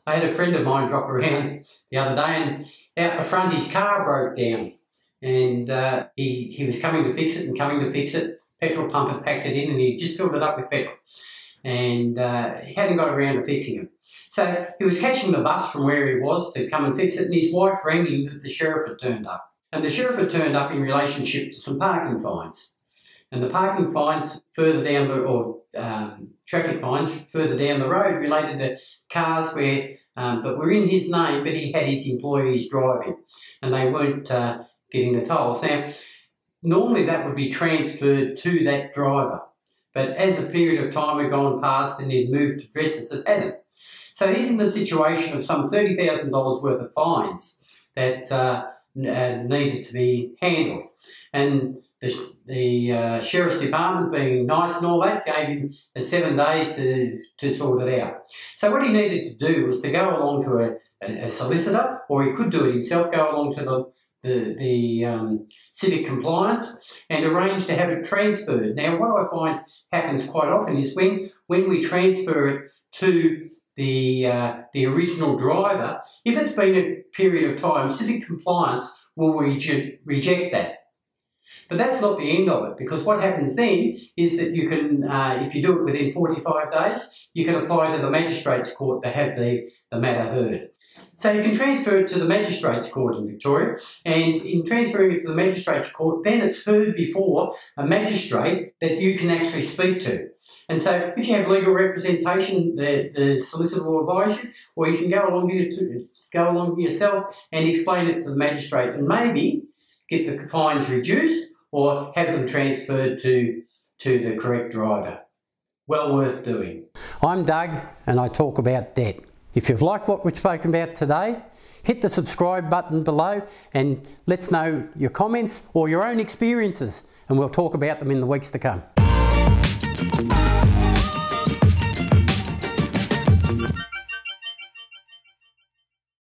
I had a friend of mine drop around the other day, and out the front his car broke down, and he was coming to fix it. Petrol pump had packed it in, and he just filled it up with petrol, and he hadn't got around to fixing it. So he was catching the bus from where he was to come and fix it, and his wife rang him that the sheriff had turned up. And the sheriff had turned up in relationship to some parking fines. And the parking fines further down traffic fines further down the road related to cars that were in his name, but he had his employees driving, and they weren't getting the tolls. Now, normally that would be transferred to that driver, but as a period of time had gone past and he'd moved addresses, it hadn't. So he's in the situation of some $30,000 worth of fines that needed to be handled. And the Sheriff's Department, being nice and all that, gave him 7 days to sort it out. So what he needed to do was to go along to a solicitor, or he could do it himself, go along to the civic compliance and arrange to have it transferred. Now, what I find happens quite often is when we transfer it to the original driver, if it's been a period of time, civic compliance will reject that. But that's not the end of it, because what happens then is that you can, if you do it within 45 days, you can apply to the magistrate's court to have the matter heard. So you can transfer it to the magistrate's court in Victoria, and in transferring it to the magistrate's court, then it's heard before a magistrate that you can actually speak to. And so if you have legal representation, the solicitor will advise you, or you can go along yourself and explain it to the magistrate and maybe get the fines reduced or have them transferred to the correct driver. Well worth doing. I'm Doug, and I talk about debt. If you've liked what we've spoken about today, hit the subscribe button below and let's know your comments or your own experiences, and we'll talk about them in the weeks to come.